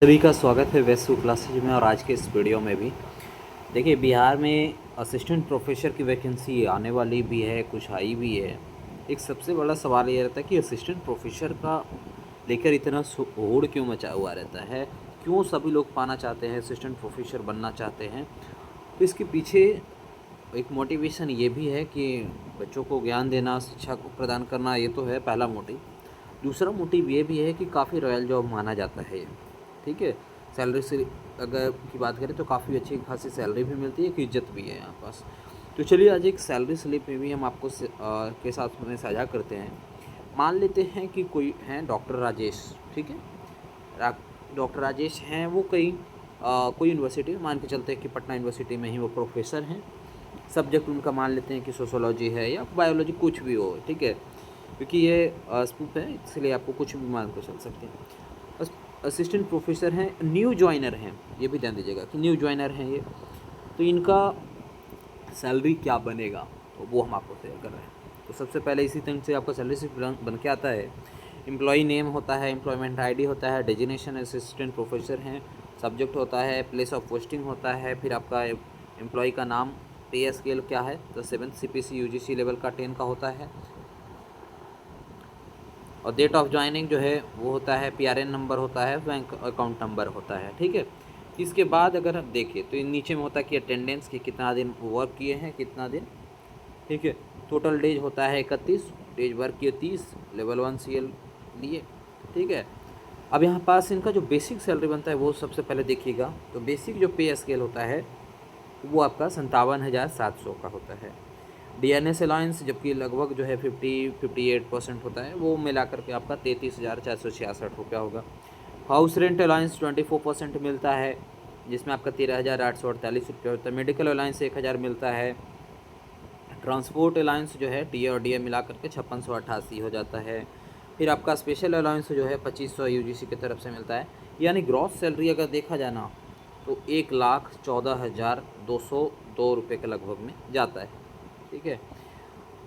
सभी का स्वागत है वेस्टू क्लासेज में। और आज के इस वीडियो में भी देखिए, बिहार में असिस्टेंट प्रोफेसर की वैकेंसी आने वाली भी है, कुछ आई भी है। एक सबसे बड़ा सवाल ये रहता है कि असिस्टेंट प्रोफेसर का लेकर इतना होड़ क्यों मचा हुआ रहता है, क्यों सभी लोग पाना चाहते हैं, असिस्टेंट प्रोफेसर बनना चाहते हैं। तो इसके पीछे एक मोटिवेशन ये भी है कि बच्चों को ज्ञान देना, शिक्षा को प्रदान करना, ये तो है पहला मोटिव। दूसरा मोटिव ये भी है कि काफ़ी रॉयल जॉब माना जाता है ये, ठीक है। सैलरी से अगर की बात करें तो काफ़ी अच्छी खासी सैलरी भी मिलती है, एक इज्जत भी है यहाँ पास। तो चलिए आज एक सैलरी स्लिप में भी हम आपको के साथ में साझा करते हैं। मान लेते हैं कि कोई हैं डॉक्टर राजेश, ठीक है। डॉक्टर राजेश हैं, वो कोई यूनिवर्सिटी मान के चलते हैं कि पटना यूनिवर्सिटी में ही वो प्रोफेसर हैं। सब्जेक्ट उनका मान लेते हैं कि सोशोलॉजी है या बायोलॉजी, कुछ भी हो, ठीक है, क्योंकि ये स्कूप है इसलिए आपको कुछ भी मान कर चल सकते हैं। असिस्टेंट प्रोफेसर हैं, न्यू जॉइनर हैं, ये भी ध्यान दीजिएगा कि न्यू जॉइनर हैं ये। तो इनका सैलरी क्या बनेगा तो वो हम आपको शेयर कर रहे हैं। तो सबसे पहले इसी तरह से आपका सैलरी सिर्फ बन के आता है। एम्प्लॉई नेम होता है, एम्प्लॉयमेंट आईडी होता है, डेजिग्नेशन असिस्टेंट प्रोफेसर हैं, सब्जेक्ट होता है, प्लेस ऑफ पोस्टिंग होता है, फिर आपका एम्प्लॉय का नाम, पे स्केल क्या है तो 7th CPC UGC लेवल का 10 का होता है, और डेट ऑफ ज्वाइनिंग जो है वो होता है, PRN नंबर होता है, बैंक अकाउंट नंबर होता है, ठीक है। इसके बाद अगर आप देखें तो इन नीचे में होता है कि अटेंडेंस की कितना दिन वर्क किए हैं, कितना दिन, ठीक है। टोटल डेज होता है 31, डेज वर्क किए 30, लेवल 1 CL लिए, ठीक है। अब यहाँ पास इनका जो बेसिक सैलरी बनता है वो सबसे पहले देखिएगा। तो बेसिक जो पे स्केल होता है वो आपका 57,700 का होता है। DNS अलाउंस जबकि लगभग जो है 58% होता है, वो मिला करके आपका 33,466 रुपया होगा। हाउस रेंट अलाउंस 24% मिलता है, जिसमें आपका 13,848 रुपया होता है। मेडिकल अलाउंस 1,000 मिलता है। ट्रांसपोर्ट अलाउंस जो है TA और DA मिला करके 5688 हो जाता है। फिर आपका स्पेशल अलाउंस जो है 2500 UGC की तरफ से मिलता है। यानी ग्रॉस सैलरी अगर देखा जाए ना तो 1,14,202 रुपये के लगभग में जाता है, ठीक है।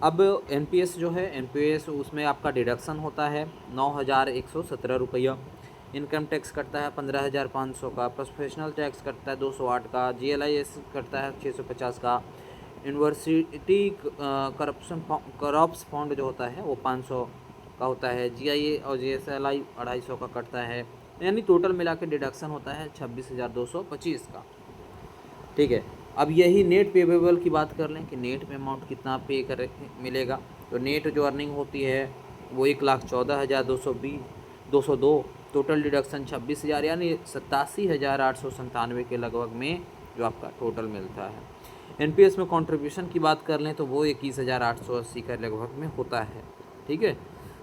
अब NPS जो है, NPS उसमें आपका डिडक्शन होता है 9,117 रुपया। इनकम टैक्स कटता है 15,500 का। प्रोफेशनल टैक्स कटता है 208 का। GLIS कटता है 650 का। यूनिवर्सिटी करप्स फंड जो होता है वो 500 का होता है। GIA और GSLI 250 का कटता है। यानी टोटल मिला के डिडक्शन होता है 26,225 का, ठीक है। अब यही नेट पेबेबल की बात कर लें कि नेट में अमाउंट कितना पे कर मिलेगा। तो नेट जो अर्निंग होती है वो 1,14,202। टोटल डिडक्शन 26,000 यानी 87,897 के लगभग में जो आपका टोटल मिलता है। NPS में कंट्रीब्यूशन की बात कर लें तो वो 21,880 के लगभग में होता है, ठीक है।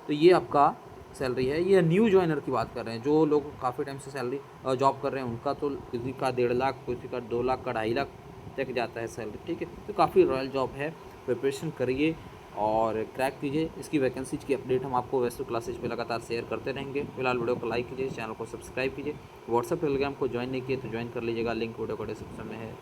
तो ये आपका सैलरी है। ये न्यू जॉइनर की बात कर रहे हैं, जो लोग काफ़ी टाइम से सैलरी जॉब कर रहे हैं उनका तो किसी का 1.5 लाख, किसी का 2 लाख का 2.5 लाख तक जाता है सैलरी, ठीक है। तो काफ़ी रॉयल जॉब है, प्रिपरेशन करिए और क्रैक कीजिए। इसकी वैकेंसीज की अपडेट हम आपको वेस्टू क्लासेज पे लगातार शेयर करते रहेंगे। फिलहाल वीडियो को लाइक कीजिए, चैनल को सब्सक्राइब कीजिए। व्हाट्सएप टेलीग्राम को ज्वाइन नहीं किए तो ज्वाइन कर लीजिएगा, लिंक वीडियो को डिस्क्रिप्शन में है।